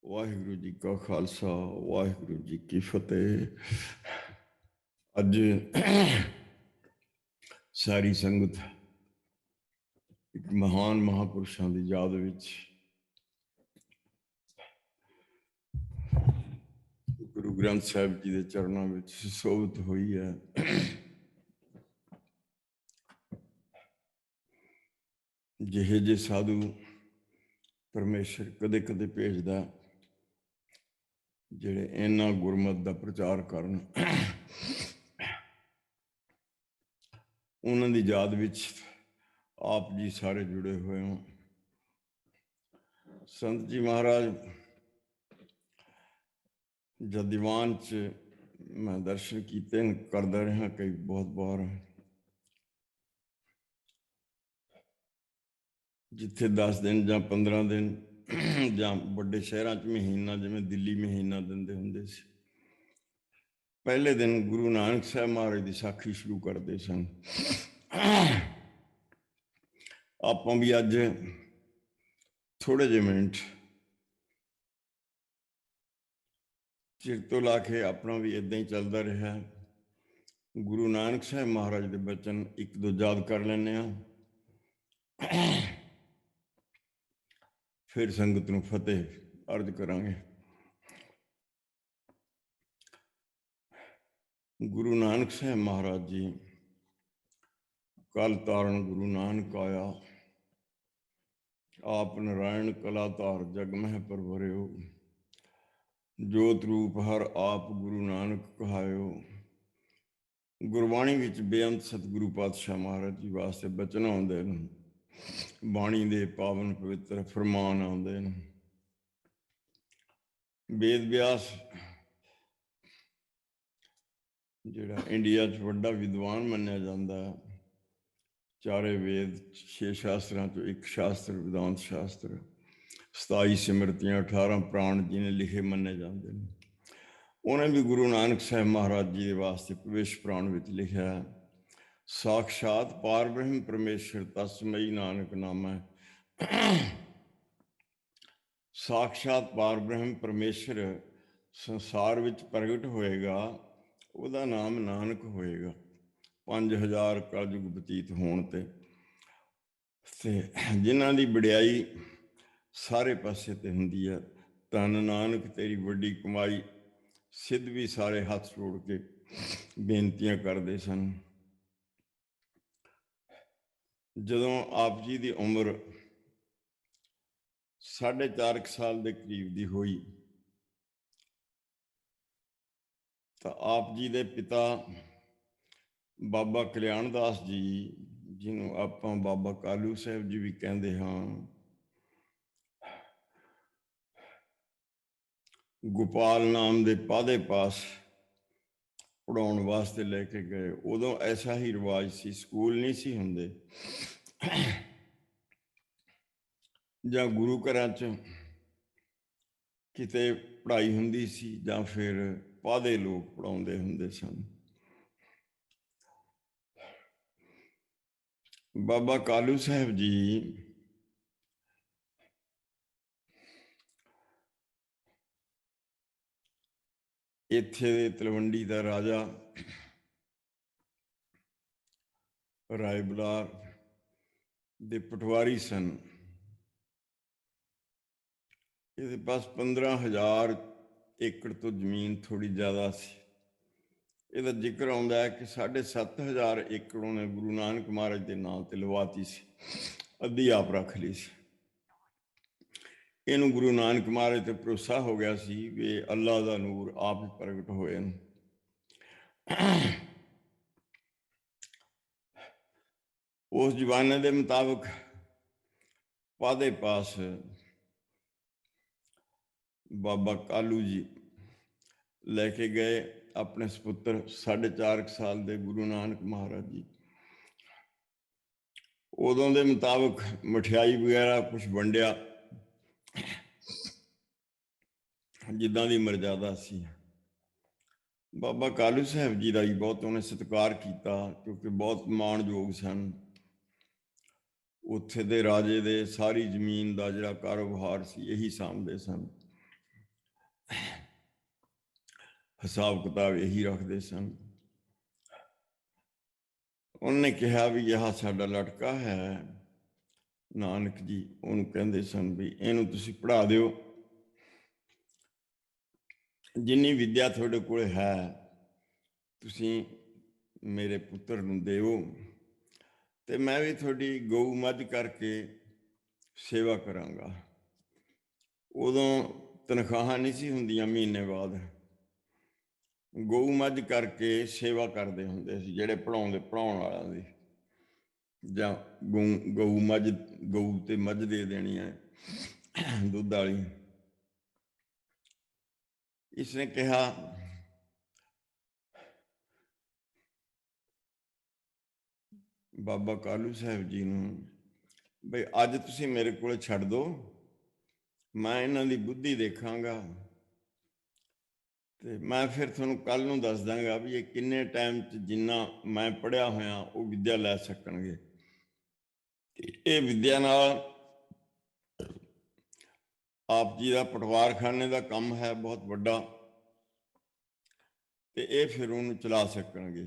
वाहिगुरु जी का खालसा वाहिगुरु जी की फतेह। अज सारी संगत एक महान महापुरुषों की याद विच गुरु ग्रंथ साहिब जी के चरणों में सुशोभित हुई है। जिहे जे साधु परमेश्वर कदे कदे भेजदा जिहड़े इन्ना गुरमत का प्रचार करन, उन्हां दी याद विच आप जी सारे जुड़े हुए हों। संत जी महाराज जब दीवान च मैं दर्शन किए करता रहा कई बहुत बार, जिथे 10 दिन या 15 दिन या बड़े शहरों च महीना, जिमें दिल्ली महीना देंदे हुंदे सी। पहले दिन गुरु नानक साहब महाराज की साखी शुरू करते सन। आप भी अज थोड़े जे मिनट चिर तो ला के अपना भी इदा ही चलता रहा। गुरु नानक साहब महाराज के बचन एक दो याद कर लेने, फिर संगत नूं फतेह अर्ज करांगे। गुरु नानक साहब महाराज जी कल तारण गुरु नानक आया, आप नारायण कला तार जग मह परवरियो, जोत रूप हर आप गुरु नानक कहायो। गुरबाणी विच बेअंत सतगुरु पातशाह महाराज जी वास्ते बचन आउंदे ने, बाणी दे पावन पवित्र फरमान आउंदे ने। वेद व्यास जिहड़ा इंडिया च वड्डा विद्वान मन्निया जांदा है, चारे वेद 6 शास्त्रां चों एक शास्त्र वेदांत शास्त्र, 27 सिमरतियां 18 प्राण जिन्हें लिखे मन्ने जाते हैं। उन्हें भी गुरु नानक साहब महाराज जी के वास्ते प्रवेश प्राण विच लिखा है, साक्षात पार ब्रह्म परमेश्वर तस्मई नानक नाम है। साक्षात पार ब्रह्म परमेश्वर संसार विच प्रगट होएगा, उहदा नाम नानक होएगा। 5000 कलयुग बतीत होण ते जिन्हां दी वडियाई सारे पासे ते हुंदी है। धन नानक तेरी वड्डी कमाई, सिद्ध भी सारे हाथ जोड़ के बेनतियां करते सन। जदों आप जी की उम्र 4.5 साल के करीब की हुई तो आप जी के पिता बाबा कल्याण दास जी, जिन्हों आप बाबा कालू साहब जी भी कहते हाँ, गोपाल नाम के पादे पास पढ़ाने वास्ते लेके गए। उदों ऐसा ही रिवाज सी, स्कूल नहीं सी हुंदे, जां गुरु घरां च किते पढ़ाई हुंदी सी, जां फिर पादे लोग पढ़ाउंदे हुंदे सन। बाबा कालू साहब जी इत्थे तलवंडी का राजा राय बलार दे पटवारी सन। ये पास 15,000 एकड़ तो जमीन थोड़ी ज़्यादा सी। ਇਹਦਾ ਜ਼ਿਕਰ ਆਉਂਦਾ है कि 7,500 एकड़ ਉਹਨੇ गुरु नानक महाराज के नाम ਤੇ ਲਵਾਤੀ ਸੀ, ਅੱਧੀ ਆਪ ਰੱਖ ਲਈ ਸੀ। ਇਹਨੂੰ गुरु नानक महाराज ਤੇ ਭਰੋਸਾ ਹੋ ਗਿਆ ਸੀ ਵੀ ਅੱਲਾ ਦਾ ਨੂਰ ਆਪ ਹੀ ਪ੍ਰਗਟ ਹੋਏ ਨੇ। उस जमाने के मुताबिक पादे पास बाबा कालू जी लेके गए अपने सपुत्र 4.5 साल के गुरु नानक महाराज जी। उदों के मुताबिक मठियाई वगैरह कुछ वंडिया जिदा की मर्यादा सी। बाबा कालू साहब जी का ही बहुत उन्हें सत्कार किया, क्योंकि बहुत माणयोग सन। उत्थे दे राजे दे सारी जमीन का जिहड़ा कारोबार सी यही सामभदे सन। ਹਿਸਾਬ ਕਿਤਾਬ ਇਹੀ ਰੱਖਦੇ ਸਨ। ਉਹਨੇ ਕਿਹਾ ਵੀ ਆਹ ਸਾਡਾ ਲੜਕਾ ਹੈ, ਨਾਨਕ ਜੀ ਉਹਨੂੰ ਕਹਿੰਦੇ ਸਨ ਵੀ ਇਹਨੂੰ ਤੁਸੀਂ ਪੜ੍ਹਾ ਦਿਓ, ਜਿੰਨੀ ਵਿੱਦਿਆ ਤੁਹਾਡੇ ਕੋਲ ਹੈ ਤੁਸੀਂ ਮੇਰੇ ਪੁੱਤਰ ਨੂੰ ਦਿਓ, ਤੇ ਮੈਂ ਵੀ ਤੁਹਾਡੀ ਗਊ ਮੱਝ ਕਰਕੇ ਸੇਵਾ ਕਰਾਂਗਾ। ਉਦੋਂ ਤਨਖਾਹਾਂ ਨਹੀਂ ਸੀ ਹੁੰਦੀਆਂ ਮਹੀਨੇ ਬਾਅਦ, ਗਊ ਮੱਝ ਕਰਕੇ ਸੇਵਾ ਕਰਦੇ ਹੁੰਦੇ ਸੀ ਜਿਹੜੇ ਪੜ੍ਹਾਉਣ ਵਾਲਿਆਂ ਦੀ, ਜਾਂ ਗਊ ਮੱਝ, ਗਊ ਤੇ ਮੱਝ ਦੇ ਦੇਣੀ ਹੈ ਦੁੱਧ ਵਾਲੀ। ਇਸਨੇ ਕਿਹਾ ਬਾਬਾ ਕਾਲੂ ਸਾਹਿਬ ਜੀ ਨੂੰ, ਬਈ ਅੱਜ ਤੁਸੀਂ ਮੇਰੇ ਕੋਲ ਛੱਡ ਦਿਓ, ਮੈਂ ਇਹਨਾਂ ਦੀ ਬੁੱਧੀ ਦੇਖਾਂਗਾ, ਤੇ ਮੈਂ ਫਿਰ ਤੁਹਾਨੂੰ ਕੱਲ ਨੂੰ ਦੱਸ ਦਾਂਗਾ ਵੀ ਇਹ ਕਿੰਨੇ ਟਾਈਮ 'ਚ ਜਿੰਨਾ ਮੈਂ ਪੜ੍ਹਿਆ ਹੋਇਆ ਉਹ ਵਿੱਦਿਆ ਲੈ ਸਕਣਗੇ। ਇਹ ਵਿੱਦਿਆ ਨਾਲ ਆਪ ਜੀ ਦਾ ਪਟਵਾਰਖਾਨੇ ਦਾ ਕੰਮ ਹੈ ਬਹੁਤ ਵੱਡਾ, ਤੇ ਇਹ ਫਿਰ ਉਹਨੂੰ ਚਲਾ ਸਕਣਗੇ।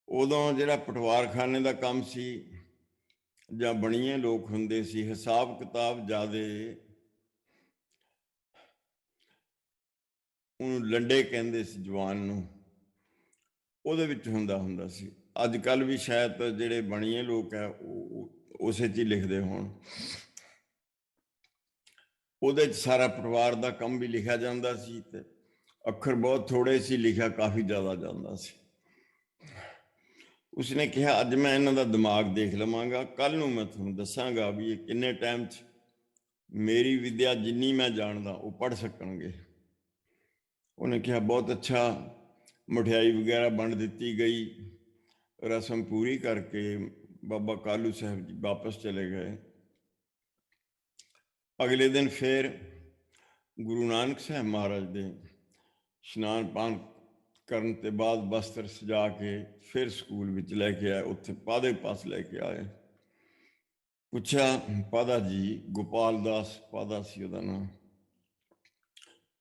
ਉਦੋਂ ਜਿਹੜਾ ਪਟਵਾਰਖਾਨੇ ਦਾ ਕੰਮ ਸੀ, ਜਾਂ ਬਣੀਏ ਲੋਕ ਹੁੰਦੇ ਸੀ, ਹਿਸਾਬ ਕਿਤਾਬ ਜ਼ਿਆਦੇ, ਉਹਨੂੰ ਲੰਡੇ ਕਹਿੰਦੇ ਸੀ ਜਵਾਨ ਨੂੰ, ਉਹਦੇ ਵਿੱਚ ਹੁੰਦਾ ਸੀ। ਅੱਜ ਕੱਲ੍ਹ ਵੀ ਸ਼ਾਇਦ ਜਿਹੜੇ ਬਣੀਏ ਲੋਕ ਹੈ ਉਹ ਉਸੇ 'ਚ ਹੀ ਲਿਖਦੇ ਹੋਣ। ਉਹਦੇ 'ਚ ਸਾਰਾ ਪਰਿਵਾਰ ਦਾ ਕੰਮ ਵੀ ਲਿਖਿਆ ਜਾਂਦਾ ਸੀ, ਤੇ ਅੱਖਰ ਬਹੁਤ ਥੋੜੇ ਸੀ, ਲਿਖਿਆ ਕਾਫੀ ਜ਼ਿਆਦਾ ਜਾਂਦਾ ਸੀ। ਉਸਨੇ ਕਿਹਾ ਅੱਜ ਮੈਂ ਇਹਨਾਂ ਦਾ ਦਿਮਾਗ ਦੇਖ ਲਵਾਂਗਾ, ਕੱਲ ਨੂੰ ਮੈਂ ਤੁਹਾਨੂੰ ਦੱਸਾਂਗਾ ਵੀ ਇਹ ਕਿੰਨੇ ਟਾਈਮ 'ਚ ਮੇਰੀ ਵਿੱਦਿਆ ਜਿੰਨੀ ਮੈਂ ਜਾਣਦਾ ਉਹ ਪੜ੍ਹ ਸਕਣਗੇ। ਉਹਨੇ ਕਿਹਾ ਬਹੁਤ ਅੱਛਾ। ਮਠਿਆਈ ਵਗੈਰਾ ਵੰਡ ਦਿੱਤੀ ਗਈ, ਰਸਮ ਪੂਰੀ ਕਰਕੇ ਬਾਬਾ ਕਾਲੂ ਸਾਹਿਬ ਜੀ ਵਾਪਸ ਚਲੇ ਗਏ। ਅਗਲੇ ਦਿਨ ਫਿਰ ਗੁਰੂ ਨਾਨਕ ਸਾਹਿਬ ਮਹਾਰਾਜ ਦੇ ਇਸ਼ਨਾਨ ਪਾਨ ਕਰਨ ਤੋਂ ਬਾਅਦ ਬਸਤਰ ਸਜਾ ਕੇ ਫਿਰ ਸਕੂਲ ਵਿੱਚ ਲੈ ਕੇ ਆਏ। ਉੱਥੇ ਪਾਦੇ ਪਾਸ ਲੈ ਕੇ ਆਏ। ਪੁੱਛਿਆ ਪਾਦਾ ਜੀ, ਗੋਪਾਲ ਦਾਸ ਪਾਦਾ ਸੀ ਉਹਦਾ ਨਾਮ,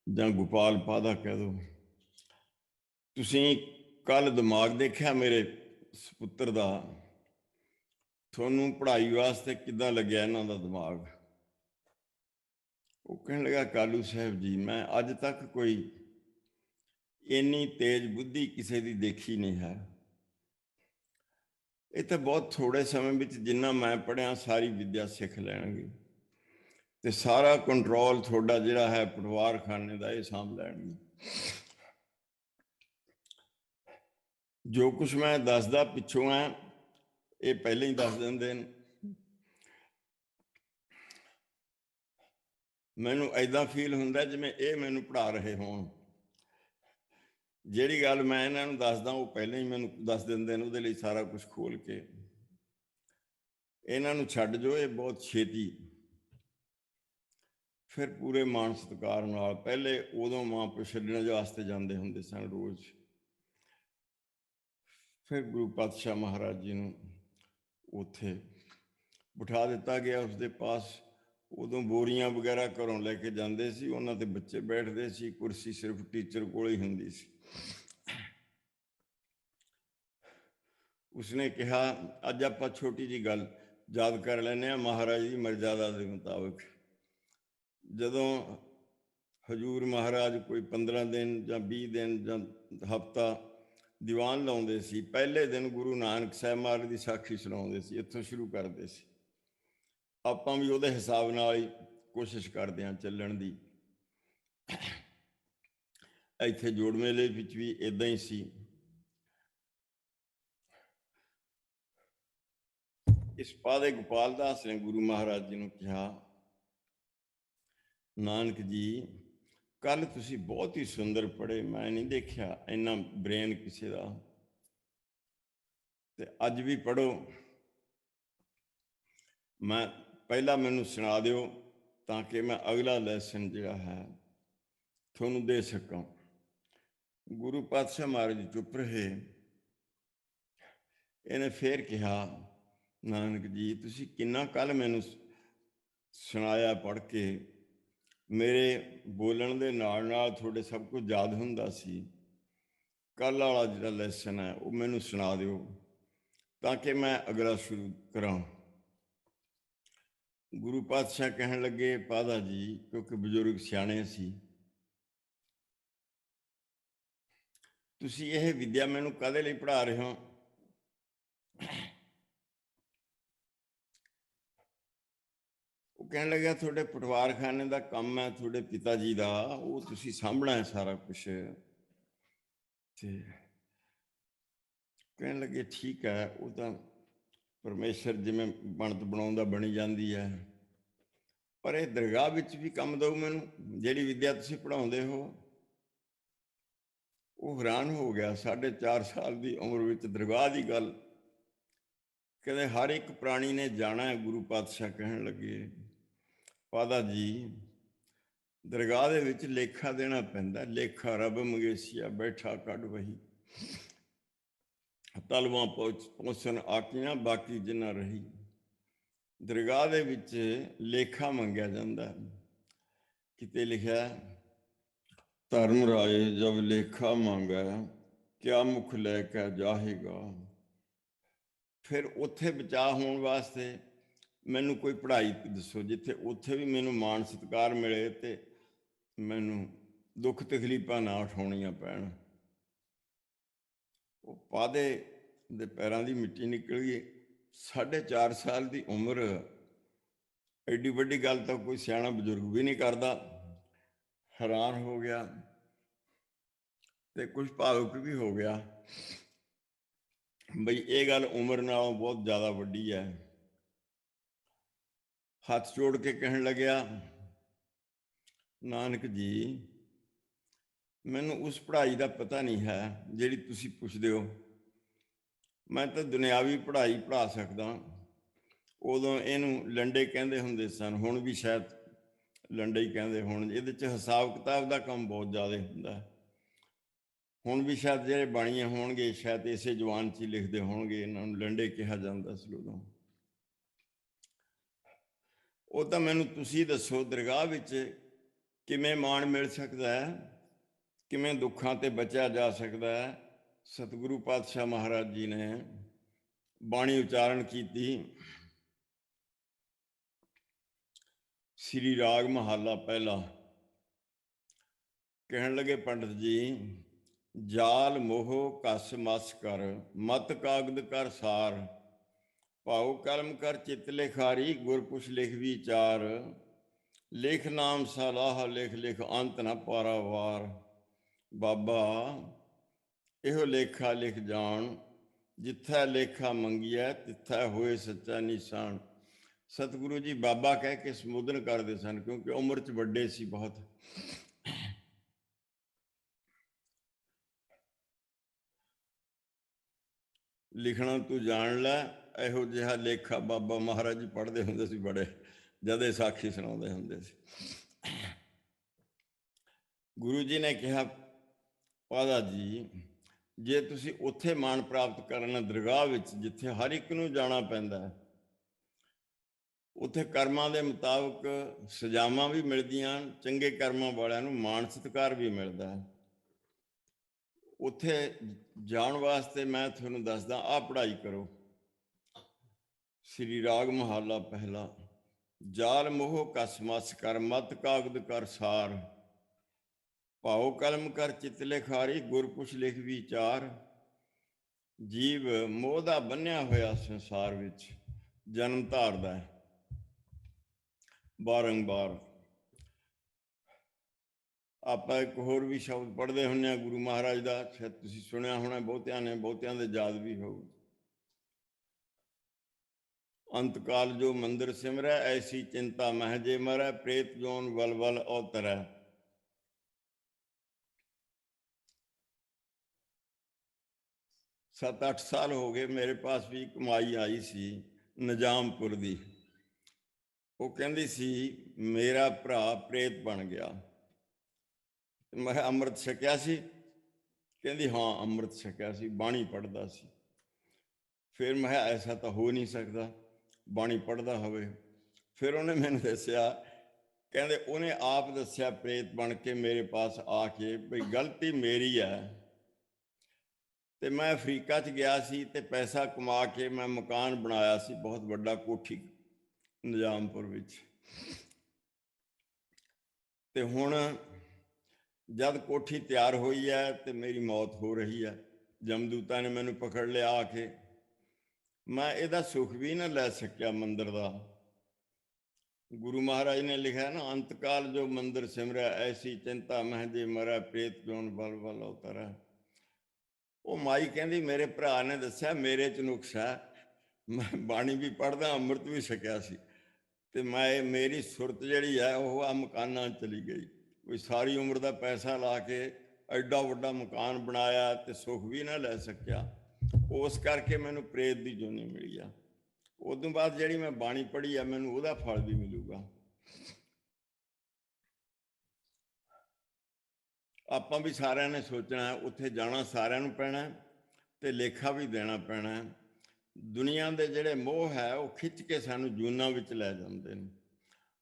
ਜਾਂ ਗੋਪਾਲ ਪਾਦਾ ਕਹਿ ਦਿਓ, ਤੁਸੀਂ ਕੱਲ ਦਿਮਾਗ ਦੇਖਿਆ ਮੇਰੇ ਪੁੱਤਰ ਦਾ, ਤੁਹਾਨੂੰ ਪੜ੍ਹਾਈ ਵਾਸਤੇ ਕਿੱਦਾਂ ਲੱਗਿਆ ਇਹਨਾਂ ਦਾ ਦਿਮਾਗ? ਉਹ ਕਹਿਣ ਲੱਗਾ ਕਾਲੂ ਸਾਹਿਬ ਜੀ, ਮੈਂ ਅੱਜ ਤੱਕ ਕੋਈ ਇੰਨੀ ਤੇਜ਼ ਬੁੱਧੀ ਕਿਸੇ ਦੀ ਦੇਖੀ ਨਹੀਂ ਹੈ। ਇਹ ਤਾਂ ਬਹੁਤ ਥੋੜੇ ਸਮੇਂ ਵਿੱਚ ਜਿੰਨਾ ਮੈਂ ਪੜ੍ਹਿਆ ਸਾਰੀ ਵਿੱਦਿਆ ਸਿੱਖ ਲੈਣਗੇ, ਤੇ ਸਾਰਾ ਕੰਟਰੋਲ ਤੁਹਾਡਾ ਜਿਹੜਾ ਹੈ ਪਟਵਾਰਖਾਨੇ ਦਾ ਇਹ ਸਾਂਭ ਲੈਣਗੇ। ਜੋ ਕੁਛ ਮੈਂ ਦੱਸਦਾ ਪਿੱਛੋਂ ਹੈ ਇਹ ਪਹਿਲਾਂ ਹੀ ਦੱਸ ਦਿੰਦੇ ਨੇ। ਮੈਨੂੰ ਐਦਾਂ ਫੀਲ ਹੁੰਦਾ ਜਿਵੇਂ ਇਹ ਮੈਨੂੰ ਪੜ੍ਹਾ ਰਹੇ ਹੋਣ। ਜਿਹੜੀ ਗੱਲ ਮੈਂ ਇਹਨਾਂ ਨੂੰ ਦੱਸਦਾ ਉਹ ਪਹਿਲਾਂ ਹੀ ਮੈਨੂੰ ਦੱਸ ਦਿੰਦੇ ਨੇ, ਉਹਦੇ ਲਈ ਸਾਰਾ ਕੁਝ ਖੋਲ ਕੇ। ਇਹਨਾਂ ਨੂੰ ਛੱਡ ਜੋ, ਇਹ ਬਹੁਤ ਛੇਤੀ ਫਿਰ ਪੂਰੇ ਮਾਣ ਸਤਿਕਾਰ ਨਾਲ, ਪਹਿਲੇ ਉਦੋਂ ਮਾਂ ਪਿਓ ਛੱਡਣ ਵਾਸਤੇ ਜਾਂਦੇ ਹੁੰਦੇ ਸਨ ਰੋਜ਼। ਫਿਰ ਗੁਰੂ ਪਾਤਸ਼ਾਹ ਮਹਾਰਾਜ ਜੀ ਨੂੰ ਉੱਥੇ ਬਿਠਾ ਦਿੱਤਾ ਗਿਆ ਉਸਦੇ ਪਾਸ। ਉਦੋਂ ਬੋਰੀਆਂ ਵਗੈਰਾ ਘਰੋਂ ਲੈ ਕੇ ਜਾਂਦੇ ਸੀ, ਉਹਨਾਂ ਤੇ ਬੱਚੇ ਬੈਠਦੇ ਸੀ, ਕੁਰਸੀ ਸਿਰਫ ਟੀਚਰ ਕੋਲ ਹੀ ਹੁੰਦੀ ਸੀ। ਉਸਨੇ ਕਿਹਾ ਅੱਜ ਆਪਾਂ ਛੋਟੀ ਜਿਹੀ ਗੱਲ ਯਾਦ ਕਰ ਲੈਂਦੇ ਹਾਂ ਮਹਾਰਾਜ ਦੀ ਮਰਜ਼ਾਦਾ ਦੇ ਮੁਤਾਬਕ। ਜਦੋਂ ਹਜ਼ੂਰ ਮਹਾਰਾਜ ਕੋਈ 15 ਦਿਨ ਜਾਂ 20 ਦਿਨ ਜਾਂ ਹਫ਼ਤਾ ਦੀਵਾਨ ਲਾਉਂਦੇ ਸੀ, ਪਹਿਲੇ ਦਿਨ ਗੁਰੂ ਨਾਨਕ ਸਾਹਿਬ ਮਹਾਰਾਜ ਦੀ ਸਾਖੀ ਸੁਣਾਉਂਦੇ ਸੀ, ਇੱਥੋਂ ਸ਼ੁਰੂ ਕਰਦੇ ਸੀ। ਆਪਾਂ ਵੀ ਉਹਦੇ ਹਿਸਾਬ ਨਾਲ ਹੀ ਕੋਸ਼ਿਸ਼ ਕਰਦੇ ਹਾਂ ਚੱਲਣ ਦੀ। ਇੱਥੇ ਜੋੜ ਮੇਲੇ ਵਿੱਚ ਵੀ ਇੱਦਾਂ ਹੀ ਸੀ। ਇਸ ਪਾਦੇ ਗੋਪਾਲ ਦਾਸ ਨੇ ਗੁਰੂ ਮਹਾਰਾਜ ਜੀ ਨੂੰ ਕਿਹਾ, ਨਾਨਕ ਜੀ ਕੱਲ ਤੁਸੀਂ ਬਹੁਤ ਹੀ ਸੁੰਦਰ ਪੜ੍ਹੇ, ਮੈਂ ਨਹੀਂ ਦੇਖਿਆ ਇੰਨਾ ਬ੍ਰੇਨ ਕਿਸੇ ਦਾ, ਤੇ ਅੱਜ ਵੀ ਪੜ੍ਹੋ। ਮੈਂ ਪਹਿਲਾਂ ਮੈਨੂੰ ਸੁਣਾ ਦਿਓ ਤਾਂ ਕਿ ਮੈਂ ਅਗਲਾ ਲੈਸਨ ਜਿਹੜਾ ਹੈ ਤੁਹਾਨੂੰ ਦੇ ਸਕਾਂ। ਗੁਰੂ ਪਾਤਸ਼ਾਹ ਮਹਾਰਾਜ ਚੁੱਪ ਰਹੇ। ਇਹਨੇ ਫੇਰ ਕਿਹਾ, ਨਾਨਕ ਜੀ ਤੁਸੀਂ ਕਿੰਨਾ ਕੱਲ ਮੈਨੂੰ ਸੁਣਾਇਆ ਪੜ੍ਹ ਕੇ, ਮੇਰੇ ਬੋਲਣ ਦੇ ਨਾਲ ਤੁਹਾਡੇ ਸਭ ਕੁਝ ਯਾਦ ਹੁੰਦਾ ਸੀ। ਕੱਲ੍ਹ ਵਾਲਾ ਜਿਹੜਾ ਲੈਸਨ ਹੈ ਉਹ ਮੈਨੂੰ ਸੁਣਾ ਦਿਓ ਤਾਂ ਕਿ ਮੈਂ ਅਗਲਾ ਸ਼ੁਰੂ ਕਰਾਂ। ਗੁਰੂ ਪਾਤਸ਼ਾਹ ਕਹਿਣ ਲੱਗੇ, ਪਾਦਾ ਜੀ, ਕਿਉਂਕਿ ਬਜ਼ੁਰਗ ਸਿਆਣੇ ਸੀ, ਤੁਸੀਂ ਇਹ ਵਿਦਿਆ ਮੈਨੂੰ ਕਾਹਦੇ ਲਈ ਪੜ੍ਹਾ ਰਹੇ ਹੋ? ਉਹ ਕਹਿਣ ਲੱਗਿਆ, ਤੁਹਾਡੇ ਪਟਵਾਰਖਾਨੇ ਦਾ ਕੰਮ ਹੈ, ਤੁਹਾਡੇ ਪਿਤਾ ਜੀ ਦਾ, ਉਹ ਤੁਸੀਂ ਸਾਂਭਣਾ ਹੈ ਸਾਰਾ ਕੁਛ। ਤੇ ਕਹਿਣ ਲੱਗੇ, ਠੀਕ ਹੈ, ਉਹ ਤਾਂ ਪਰਮੇਸ਼ਰ ਜਿਵੇਂ ਬਣਤ ਬਣਾਉਂਦਾ ਬਣੀ ਜਾਂਦੀ ਹੈ, ਪਰ ਇਹ ਦਰਗਾਹ ਵਿੱਚ ਵੀ ਕੰਮ ਦਊ ਮੈਨੂੰ, ਜਿਹੜੀ ਵਿਦਿਆ ਤੁਸੀਂ ਪੜ੍ਹਾਉਂਦੇ ਹੋ। ਉਹ ਹੈਰਾਨ ਹੋ ਗਿਆ। 4.5 ਸਾਲ ਦੀ ਉਮਰ ਵਿੱਚ ਦਰਗਾਹ ਦੀ ਗੱਲ। ਕਹਿੰਦੇ, ਹਰ ਇੱਕ ਪ੍ਰਾਣੀ ਨੇ ਜਾਣਾ ਹੈ। ਗੁਰੂ ਪਾਤਸ਼ਾਹ ਕਹਿਣ ਲੱਗੇ, ਪਾਦਾ ਜੀ, ਦਰਗਾਹ ਦੇ ਵਿੱਚ ਲੇਖਾ ਦੇਣਾ ਪੈਂਦਾ। ਲੇਖਾ ਰੱਬ ਮੰਗੇਸੀਆ ਬੈਠਾ ਕੱਢ ਵਹੀ, ਤਲਵਾਂ ਪਹੁੰਚਣ ਆਕੀਆਂ ਬਾਕੀ ਜਿੰਨਾ ਰਹੀ। ਦਰਗਾਹ ਦੇ ਵਿੱਚ ਲੇਖਾ ਮੰਗਿਆ ਜਾਂਦਾ। ਕਿਤੇ ਲਿਖਿਆ, ਧਰਮ ਰਾਏ ਜਬ ਲੇਖਾ ਮੰਗੈ, ਕਿਆ ਮੁਖ ਲੈ ਕੇ ਜਾਹੇਗਾ। ਫਿਰ ਉੱਥੇ ਬਚਾਅ ਹੋਣ ਵਾਸਤੇ ਮੈਨੂੰ ਕੋਈ ਪੜ੍ਹਾਈ ਦੱਸੋ, ਜਿੱਥੇ ਉੱਥੇ ਵੀ ਮੈਨੂੰ ਮਾਣ ਸਤਿਕਾਰ ਮਿਲੇ ਤੇ ਮੈਨੂੰ ਦੁੱਖ ਤਕਲੀਫਾਂ ਨਾ ਉਠਾਉਣੀਆਂ ਪੈਣ। ਉਹ ਪਾਦੇ ਦੇ ਪੈਰਾਂ ਦੀ ਮਿੱਟੀ ਨਿਕਲ ਗਈ। 4.5 ਸਾਲ ਦੀ ਉਮਰ, ਐਡੀ ਵੱਡੀ ਗੱਲ ਤਾਂ ਕੋਈ ਸਿਆਣਾ ਬਜ਼ੁਰਗ ਵੀ ਨਹੀਂ ਕਰਦਾ। ਹੈਰਾਨ ਹੋ ਗਿਆ ਤੇ ਕੁਝ ਭਾਵੁਕ ਵੀ ਹੋ ਗਿਆ, ਬਈ ਇਹ ਗੱਲ ਉਮਰ ਨਾਲੋਂ ਬਹੁਤ ਜ਼ਿਆਦਾ ਵੱਡੀ ਹੈ। ਹੱਥ ਜੋੜ ਕੇ ਕਹਿਣ ਲੱਗਿਆ, ਨਾਨਕ ਜੀ, ਮੈਨੂੰ ਉਸ ਪੜ੍ਹਾਈ ਦਾ ਪਤਾ ਨਹੀਂ ਹੈ ਜਿਹੜੀ ਤੁਸੀਂ ਪੁੱਛਦੇ ਹੋ। ਮੈਂ ਤਾਂ ਦੁਨਿਆਵੀ ਪੜ੍ਹਾਈ ਪੜ੍ਹਾ ਸਕਦਾ। ਉਦੋਂ ਇਹਨੂੰ ਲੰਡੇ ਕਹਿੰਦੇ ਹੁੰਦੇ ਸਨ, ਹੁਣ ਵੀ ਸ਼ਾਇਦ ਲੰਡੇ ਹੀ ਕਹਿੰਦੇ ਹੋਣ। ਇਹਦੇ 'ਚ ਹਿਸਾਬ ਕਿਤਾਬ ਦਾ ਕੰਮ ਬਹੁਤ ਜ਼ਿਆਦਾ ਹੁੰਦਾ। ਹੁਣ ਵੀ ਸ਼ਾਇਦ ਜਿਹੜੇ ਬਾਣੀਏ ਹੋਣਗੇ, ਸ਼ਾਇਦ ਇਸੇ ਜ਼ੁਬਾਨ 'ਚ ਹੀ ਲਿਖਦੇ ਹੋਣਗੇ। ਇਹਨਾਂ ਨੂੰ ਲੰਡੇ ਕਿਹਾ ਜਾਂਦਾ ਸੀ ਉਦੋਂ। ਉਹ ਤਾਂ ਮੈਨੂੰ ਤੁਸੀਂ ਦੱਸੋ, ਦਰਗਾਹ ਵਿੱਚ ਕਿਵੇਂ ਮਾਣ ਮਿਲ ਸਕਦਾ ਹੈ, ਕਿਵੇਂ ਦੁੱਖਾਂ ਤੇ ਬਚਿਆ ਜਾ ਸਕਦਾ ਹੈ। ਸਤਿਗੁਰੂ ਪਾਤਸ਼ਾਹ ਮਹਾਰਾਜ ਜੀ ਨੇ ਬਾਣੀ ਉਚਾਰਨ ਕੀਤੀ। ਸ੍ਰੀ ਰਾਗ ਮਹੱਲਾ ਪਹਿਲਾ। ਕਹਿਣ ਲੱਗੇ, ਪੰਡਤ ਜੀ, ਜਾਲ ਮੋਹ ਕਸ ਮਸ ਕਰ, ਮਤ ਕਾਗਦ ਕਰ ਸਾਰ, ਭਾਉ ਕਲਮ ਕਰ ਚਿੱਤ ਲਿਖਾਰੀ, ਗੁਰ ਪੁਛ ਲਿਖ ਵਿਚਾਰ, ਲਿਖ ਨਾਮ ਸਲਾਹ ਲਿਖ ਲਿਖ, ਅੰਤ ਨਾ ਪਾਰਾਵਾਰ। ਬਾਬਾ, ਇਹੋ ਲੇਖਾ ਲਿਖ ਜਾਣ, ਜਿੱਥੈ ਲੇਖਾ ਮੰਗਿਆ ਤਿੱਥੈ ਹੋਏ ਸੱਚਾ ਨਿਸ਼ਾਨ। ਸਤਿਗੁਰੂ ਜੀ ਬਾਬਾ ਕਹਿ ਕੇ ਸੰਬੋਧਨ ਕਰਦੇ ਸਨ, ਕਿਉਂਕਿ ਉਮਰ 'ਚ ਵੱਡੇ ਸੀ ਬਹੁਤ। ਲਿਖਣਾ ਤੂੰ ਜਾਣ ਲੈ, ਇਹੋ ਜਿਹਾ ਲੇਖਾ ਬਾਬਾ ਮਹਾਰਾਜ ਜੀ ਪੜ੍ਹਦੇ ਹੁੰਦੇ ਸੀ ਬੜੇ, ਜਦੇ ਸਾਖੀ ਸੁਣਾਉਂਦੇ ਹੁੰਦੇ ਸੀ। ਗੁਰੂ ਜੀ ਨੇ ਕਿਹਾ, ਪਾਦਾ ਜੀ, ਜੇ ਤੁਸੀਂ ਉੱਥੇ ਮਾਣ ਪ੍ਰਾਪਤ ਕਰਨਾ ਦਰਗਾਹ ਵਿੱਚ, ਜਿੱਥੇ ਹਰ ਇੱਕ ਨੂੰ ਜਾਣਾ ਪੈਂਦਾ ਹੈ, ਉੱਥੇ ਕਰਮਾਂ ਦੇ ਮੁਤਾਬਕ ਸਜ਼ਾਵਾਂ ਵੀ ਮਿਲਦੀਆਂ, ਚੰਗੇ ਕਰਮਾਂ ਵਾਲਿਆਂ ਨੂੰ ਮਾਣ ਸਤਿਕਾਰ ਵੀ ਮਿਲਦਾ ਹੈ। ਉੱਥੇ ਜਾਣ ਵਾਸਤੇ ਮੈਂ ਤੁਹਾਨੂੰ ਦੱਸਦਾ, ਆਹ ਪੜ੍ਹਾਈ ਕਰੋ। ਸ੍ਰੀ ਰਾਗ ਮਹੱਲਾ ਪਹਿਲਾ। ਜਾਲ ਮੋਹ ਕਸ ਮਸ ਕਰ, ਮਤ ਕਾਗਦ ਕਰ ਸਾਰ, ਭਾਉ ਕਲਮ ਕਰ ਚਿੱਤ ਲਿਖਾਰੀ, ਗੁਰ ਪੁਛ ਲਿਖ ਵਿਚਾਰ। ਜੀਵ ਮੋਹ ਦਾ ਬੰਨਿਆ ਹੋਇਆ ਸੰਸਾਰ ਵਿੱਚ ਜਨਮ ਧਾਰਦਾ ਹੈ ਬਾਰੰਬਾਰ। ਆਪਾਂ ਇੱਕ ਹੋਰ ਵੀ ਸ਼ਬਦ ਪੜ੍ਹਦੇ ਹੁੰਦੇ ਹਾਂ ਗੁਰੂ ਮਹਾਰਾਜ ਦਾ, ਸ਼ਾਇਦ ਤੁਸੀਂ ਸੁਣਿਆ ਹੋਣਾ ਬਹੁਤਿਆਂ ਨੇ, ਬਹੁਤਿਆਂ ਦੇ ਯਾਦ ਵੀ ਹੋਊ। ਅੰਤਕਾਲ ਜੋ ਮੰਦਰ ਸਿਮਰੈ, ਐਸੀ ਚਿੰਤਾ ਮਹਿ ਜੇ ਮਰੈ, ਪ੍ਰੇਤ ਜੋਨ ਵਲ ਵਲ ਔਤਰੈ। 7-8 ਸਾਲ ਹੋ ਗਏ, ਮੇਰੇ ਪਾਸ ਵੀ ਕਮਾਈ ਆਈ ਸੀ ਨਿਜ਼ਾਮਪੁਰ ਦੀ। ਉਹ ਕਹਿੰਦੀ ਸੀ, ਮੇਰਾ ਭਰਾ ਪ੍ਰੇਤ ਬਣ ਗਿਆ। ਮੈਂ ਅੰਮ੍ਰਿਤ ਛਕਿਆ ਸੀ? ਕਹਿੰਦੀ ਹਾਂ, ਅੰਮ੍ਰਿਤ ਛਕਿਆ ਸੀ, ਬਾਣੀ ਪੜ੍ਹਦਾ ਸੀ। ਫਿਰ ਮੈਂ ਐਸਾ ਤਾਂ ਹੋ ਨਹੀਂ ਸਕਦਾ, ਬਾਣੀ ਪੜ੍ਹਦਾ ਹੋਵੇ। ਫਿਰ ਉਹਨੇ ਮੈਨੂੰ ਦੱਸਿਆ ਕਹਿੰਦੇ ਉਹਨੇ ਆਪ ਦੱਸਿਆ ਪ੍ਰੇਤ ਬਣ ਕੇ ਮੇਰੇ ਪਾਸ ਆ ਕੇ ਬਈ ਗਲਤੀ ਮੇਰੀ ਹੈ, ਤੇ ਮੈਂ ਅਫਰੀਕਾ 'ਚ ਗਿਆ ਸੀ ਤੇ ਪੈਸਾ ਕਮਾ ਕੇ ਮੈਂ ਮਕਾਨ ਬਣਾਇਆ ਸੀ ਬਹੁਤ ਵੱਡਾ ਕੋਠੀ ਨਿਜ਼ਾਮਪੁਰ ਵਿੱਚ। ਤੇ ਹੁਣ ਜਦ ਕੋਠੀ ਤਿਆਰ ਹੋਈ ਹੈ ਤੇ ਮੇਰੀ ਮੌਤ ਹੋ ਰਹੀ ਹੈ, ਜਮਦੂਤਾਂ ਨੇ ਮੈਨੂੰ ਪਕੜ ਲਿਆ ਆ ਕੇ, ਮੈਂ ਇਹਦਾ ਸੁੱਖ ਵੀ ਨਾ ਲੈ ਸਕਿਆ ਮੰਦਰ ਦਾ। ਗੁਰੂ ਮਹਾਰਾਜ ਨੇ ਲਿਖਿਆ ਨਾ, ਅੰਤਕਾਲ ਜੋ ਮੰਦਰ ਸਿਮਰਿਆ ਐਸੀ ਚਿੰਤਾ ਮਹਿ ਜੇ ਮਰੈ ਪ੍ਰੇਤ ਜੋਨ ਬਲ ਬਲ ਉਤਰੈ। ਉਹ ਮਾਈ ਕਹਿੰਦੀ ਮੇਰੇ ਭਰਾ ਨੇ ਦੱਸਿਆ ਮੇਰੇ 'ਚ ਨੁਕਸ ਹੈ, ਮੈਂ ਬਾਣੀ ਵੀ ਪੜ੍ਹਦਾ, ਅੰਮ੍ਰਿਤ ਵੀ ਛਕਿਆ ਸੀ, ਤੇ ਮੇਰੀ ਸੁਰਤ ਜਿਹੜੀ ਹੈ ਉਹ ਆ ਮਕਾਨਾਂ 'ਚ ਚਲੀ ਗਈ। ਕੋਈ ਸਾਰੀ ਉਮਰ ਦਾ ਪੈਸਾ ਲਾ ਕੇ ਐਡਾ ਵੱਡਾ ਮਕਾਨ ਬਣਾਇਆ ਤੇ ਸੁੱਖ ਵੀ ਨਾ ਲੈ ਸਕਿਆ, ਉਸ ਕਰਕੇ ਮੈਨੂੰ ਪ੍ਰੇਤ ਦੀ ਜੋਨੀ ਮਿਲੀ ਆ। ਉਦੋਂ ਬਾਅਦ ਜਿਹੜੀ ਮੈਂ ਬਾਣੀ ਪੜ੍ਹੀ ਆ ਮੈਨੂੰ ਉਹਦਾ ਫਲ ਵੀ ਮਿਲੂਗਾ। ਆਪਾਂ ਵੀ ਸਾਰਿਆਂ ਨੇ ਸੋਚਣਾ, ਉੱਥੇ ਜਾਣਾ ਸਾਰਿਆਂ ਨੂੰ ਪੈਣਾ ਤੇ ਲੇਖਾ ਵੀ ਦੇਣਾ ਪੈਣਾ। ਦੁਨੀਆ ਦੇ ਜਿਹੜੇ ਮੋਹ ਹੈ ਉਹ ਖਿੱਚ ਕੇ ਸਾਨੂੰ ਜੂਨਾਂ ਵਿੱਚ ਲੈ ਜਾਂਦੇ ਨੇ।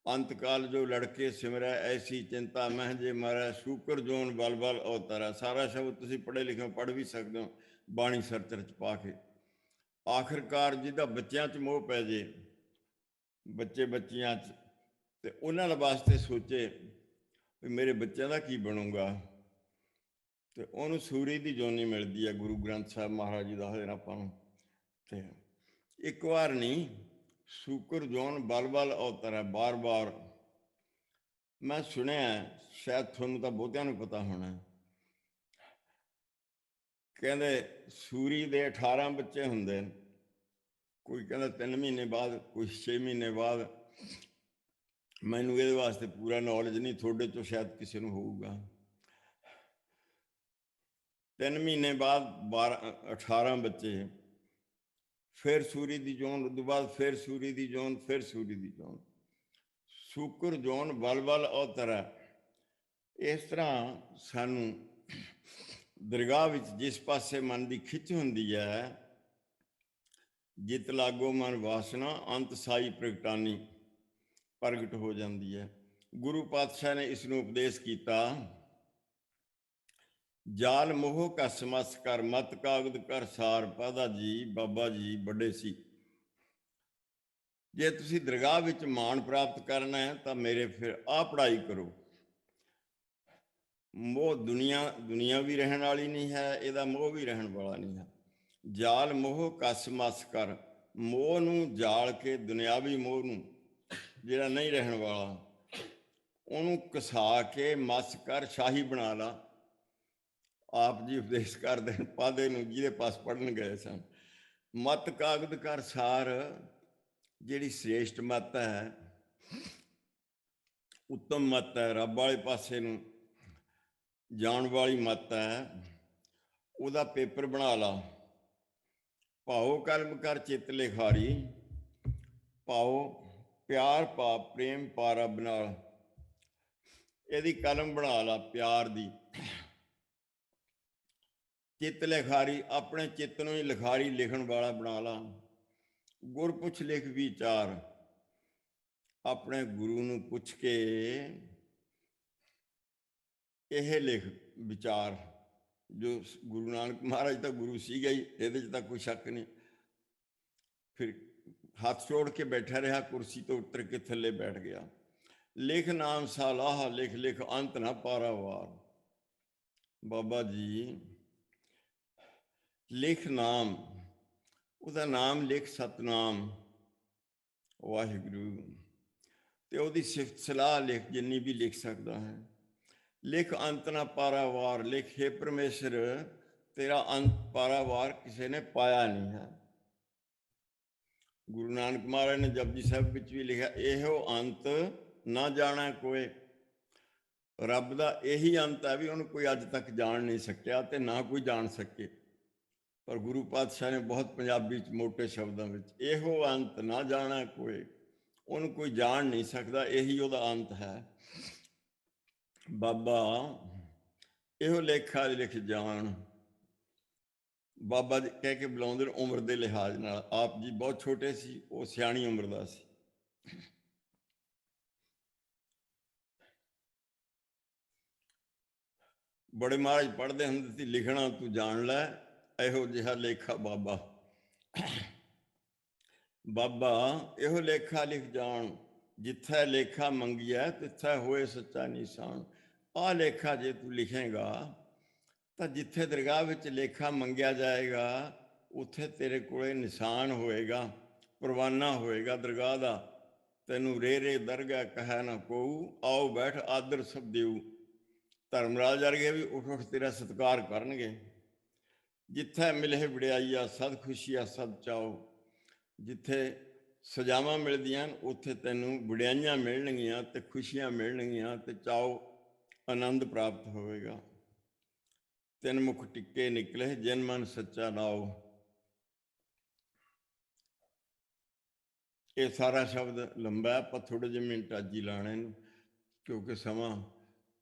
ਅੰਤਕਾਲ ਜੋ ਲੜਕੇ ਸਿਮਰੈ ਐਸੀ ਚਿੰਤਾ ਮਹਿ ਜੇ ਮਰੈ ਸ਼ੂਕਰ ਜੋਨ ਬਲ ਬਲ ਅਵਤਾਰੈ। ਸਾਰਾ ਸ਼ਬਦ ਤੁਸੀਂ ਪੜ੍ਹੇ ਲਿਖੇ ਪੜ੍ਹ ਵੀ ਸਕਦੇ ਹੋ ਬਾਣੀ ਸਰਚਰ 'ਚ ਪਾ ਕੇ। ਆਖਿਰਕਾਰ ਜਿਹਦਾ ਬੱਚਿਆਂ 'ਚ ਮੋਹ ਪੈ ਜੇ, ਬੱਚੇ ਬੱਚੀਆਂ 'ਚ, ਤੇ ਉਹਨਾਂ ਦੇ ਵਾਸਤੇ ਸੋਚੇ ਵੀ ਮੇਰੇ ਬੱਚਿਆਂ ਦਾ ਕੀ ਬਣੂਗਾ, ਤੇ ਉਹਨੂੰ ਸੂਰੀ ਦੀ ਜੋਨੀ ਮਿਲਦੀ ਹੈ। ਗੁਰੂ ਗ੍ਰੰਥ ਸਾਹਿਬ ਮਹਾਰਾਜ ਜੀ ਦੱਸਦੇ ਆਪਾਂ ਨੂੰ। ਤੇ ਇੱਕ ਵਾਰ ਨਹੀਂ, ਸ਼ੂਕਰ ਜੋਨ ਬਲ ਬਲ ਅਵਤਾਰੈ, ਬਾਰ ਬਾਰ। ਮੈਂ ਸੁਣਿਆ, ਸ਼ਾਇਦ ਤੁਹਾਨੂੰ ਤਾਂ ਬਹੁਤਿਆਂ ਨੂੰ ਪਤਾ ਹੋਣਾ, ਕਹਿੰਦੇ ਸੂਰੀ ਦੇ 18 ਬੱਚੇ ਹੁੰਦੇ ਨੇ। ਕੋਈ ਕਹਿੰਦਾ 3 ਮਹੀਨੇ ਬਾਅਦ, ਕੋਈ 6 ਮਹੀਨੇ ਬਾਅਦ। ਮੈਨੂੰ ਇਹਦੇ ਵਾਸਤੇ ਪੂਰਾ ਨੌਲੇਜ ਨਹੀਂ, ਤੁਹਾਡੇ ਤੋਂ ਸ਼ਾਇਦ ਕਿਸੇ ਨੂੰ ਹੋਊਗਾ। 3 ਮਹੀਨੇ ਬਾਅਦ 18 ਬੱਚੇ, ਫਿਰ ਸੂਰੀ ਦੀ ਜੋਨ, ਉਦੋਂ ਬਾਅਦ ਫਿਰ ਸੂਰੀ ਦੀ ਜੋਨ, ਫਿਰ ਸੂਰੀ ਦੀ ਜੋਨ, ਸ਼ੂਕਰ ਜੋਨ ਬਲ ਬਲ ਅਵਤਾਰੈ। ਇਸ ਤਰ੍ਹਾਂ ਸਾਨੂੰ ਦਰਗਾਹ ਵਿੱਚ ਜਿਸ ਪਾਸੇ ਮਨ ਦੀ ਖਿੱਚ ਹੁੰਦੀ ਹੈ, ਜਿਤ ਲਾਗੋ ਮਨ ਵਾਸਨਾ ਅੰਤ ਸਾਈ ਪ੍ਰਗਟਾਨੀ, ਪ੍ਰਗਟ ਹੋ ਜਾਂਦੀ ਹੈ। ਗੁਰੂ ਪਾਤਸ਼ਾਹ ਨੇ ਇਸ ਨੂੰ ਉਪਦੇਸ਼ ਕੀਤਾ, ਜਾਲ ਮੋਹ ਕਸ ਮਸ ਕਰ ਮਤ ਕਾਗਦ ਕਰ ਸਾਰ। ਪਾਦਾ ਜੀ ਬਾਬਾ ਜੀ ਵੱਡੇ ਸੀ। ਜੇ ਤੁਸੀਂ ਦਰਗਾਹ ਵਿੱਚ ਮਾਣ ਪ੍ਰਾਪਤ ਕਰਨਾ ਹੈ ਤਾਂ ਮੇਰੇ ਫਿਰ ਆਹ ਪੜ੍ਹਾਈ ਕਰੋ। ਮੋਹ ਦੁਨੀਆ ਵੀ ਰਹਿਣ ਵਾਲੀ ਨਹੀਂ ਹੈ, ਇਹਦਾ ਮੋਹ ਵੀ ਰਹਿਣ ਵਾਲਾ ਨਹੀਂ ਹੈ। ਜਾਲ ਮੋਹ ਕਸ ਮਸ ਕਰ, ਮੋਹ ਨੂੰ ਜਾਲ ਕੇ, ਦੁਨਿਆਵੀ ਮੋਹ ਨੂੰ ਜਿਹੜਾ ਨਹੀਂ ਰਹਿਣ ਵਾਲਾ, ਉਹਨੂੰ ਕਸਾ ਕੇ ਮਸ ਕਰ, ਸ਼ਾਹੀ ਬਣਾ ਲਾ। ਆਪ ਜੀ ਉਪਦੇਸ਼ ਕਰਦੇ ਨੇ ਪਾਦੇ ਨੂੰ, ਜਿਹਦੇ ਪਾਸ ਪੜ੍ਹਨ ਗਏ ਸਨ। ਮਤ ਕਾਗਦ ਕਰ ਸਾਰ, ਜਿਹੜੀ ਸ੍ਰੇਸ਼ਟ ਮਤ ਹੈ, ਉੱਤਮ ਮਤ ਹੈ, ਰੱਬ ਵਾਲੇ ਪਾਸੇ ਨੂੰ ਜਾਣ ਵਾਲੀ ਮਤ ਹੈ, ਉਹਦਾ ਪੇਪਰ ਬਣਾ ਲਾ। ਭਾਉ ਕਲਮ ਕਰ ਚਿੱਤ ਲਿਖਾਰੀ, ਭਾਉ ਪਿਆਰ ਪਾ ਪ੍ਰੇਮ ਪਾ ਰੱਬ ਨਾਲ, ਇਹਦੀ ਕਲਮ ਬਣਾ ਲਾ ਪਿਆਰ ਦੀ। ਚਿੱਤ ਲਿਖਾਰੀ, ਆਪਣੇ ਚਿੱਤ ਨੂੰ ਹੀ ਲਿਖਾਰੀ ਲਿਖਣ ਵਾਲਾ ਬਣਾ ਲਾ। ਗੁਰ ਪੁੱਛ ਲਿਖ ਵਿਚਾਰ, ਆਪਣੇ ਗੁਰੂ ਨੂੰ ਪੁੱਛ ਕੇ ਇਹ ਲਿਖ ਵਿਚਾਰ। ਜੋ ਗੁਰੂ ਨਾਨਕ ਮਹਾਰਾਜ ਤਾਂ ਗੁਰੂ ਸੀਗਾ ਹੀ, ਇਹਦੇ 'ਚ ਤਾਂ ਕੋਈ ਸ਼ੱਕ ਨਹੀਂ। ਫਿਰ ਹੱਥ ਜੋੜ ਕੇ ਬੈਠਾ ਰਿਹਾ, ਕੁਰਸੀ ਤੋਂ ਉਤਰ ਕੇ ਥੱਲੇ ਬੈਠ ਗਿਆ। ਲਿਖ ਨਾਮ ਸਾਲਾਹ, ਲਿਖ ਲਿਖ ਅੰਤ ਨਾ ਪਾਰਾਵਾਰ। ਬਾਬਾ ਜੀ ਲਿਖ ਨਾਮ, ਉਹਦਾ ਨਾਮ ਲਿਖ ਸਤਨਾਮ ਵਾਹਿਗੁਰੂ, ਤੇ ਉਹਦੀ ਸਿਫਤ ਸਲਾਹ ਲਿਖ, ਜਿੰਨੀ ਵੀ ਲਿਖ ਸਕਦਾ ਹੈ। ਲਿਖ ਅੰਤ ਨਾ ਪਾਰਾਵਾਰ, ਲਿਖ ਹੈ ਪਰਮੇਸ਼ਰ ਤੇਰਾ ਅੰਤ ਪਾਰਾਵਾਰ ਕਿਸੇ ਨੇ ਪਾਇਆ ਨਹੀਂ ਹੈ। ਗੁਰੂ ਨਾਨਕ ਮਹਾਰਾਜ ਨੇ ਜਪਜੀ ਸਾਹਿਬ ਵਿੱਚ ਵੀ ਲਿਖਿਆ, ਇਹੋ ਅੰਤ ਨਾ ਜਾਣਾ ਕੋਏ। ਰੱਬ ਦਾ ਇਹੀ ਅੰਤ ਹੈ ਵੀ ਉਹਨੂੰ ਕੋਈ ਅੱਜ ਤੱਕ ਜਾਣ ਨਹੀਂ ਸਕਿਆ ਤੇ ਨਾ ਕੋਈ ਜਾਣ ਸਕੇ। ਪਰ ਗੁਰੂ ਪਾਤਸ਼ਾਹ ਨੇ ਬਹੁਤ ਪੰਜਾਬੀ 'ਚ ਮੋਟੇ ਸ਼ਬਦਾਂ ਵਿੱਚ, ਇਹੋ ਅੰਤ ਨਾ ਜਾਣਾ ਕੋਏ, ਉਹਨੂੰ ਕੋਈ ਜਾਣ ਨਹੀਂ ਸਕਦਾ, ਇਹੀ ਉਹਦਾ ਅੰਤ ਹੈ। ਬਾਬਾ ਇਹੋ ਲੇਖਾ ਲਿਖ ਜਾਣ, ਬਾਬਾ ਜੀ ਕਹਿ ਕੇ ਬੁਲਾਉਂਦੇ ਨੇ ਉਮਰ ਦੇ ਲਿਹਾਜ਼ ਨਾਲ। ਆਪ ਜੀ ਬਹੁਤ ਛੋਟੇ ਸੀ, ਉਹ ਸਿਆਣੀ ਉਮਰ ਦਾ ਸੀ। बड़े महाराज पढ़ते हुंदे सी, लिखना तू जान लै इहो जिहा लेखा बाबा। बाबा इहो लेखा लिख जान, जिथे लेखा मंगिया तिथे होए सच्चा निशान। आ लेखा जे तू लिखेगा तो जिथे दरगाह विच लेखा मंगिया जाएगा उत्थे तेरे कोले निशान होएगा, परवाना होएगा दरगाह दा। तैनू रे रे दरगाह कह ना कोऊ, आओ बैठ आदर सब देऊ। धर्मराज वर्गे भी उठ उठ तेरा सत्कार करनगे। जिथे मिले वड़ियाईया सद खुशिया सद चाओ, जिथे सजावां मिलदियां उत्थे तैनू वड़ियाइयां मिलणगियां ते खुशियां मिलणगियां ते चाओ आनंद प्राप्त होवेगा। तिन मुख टिक्के निकले जिन मन सच्चा नाओ। ये सारा शब्द लंबा है, पर थोड़े जे मिनट अज ही लाने क्योंकि समा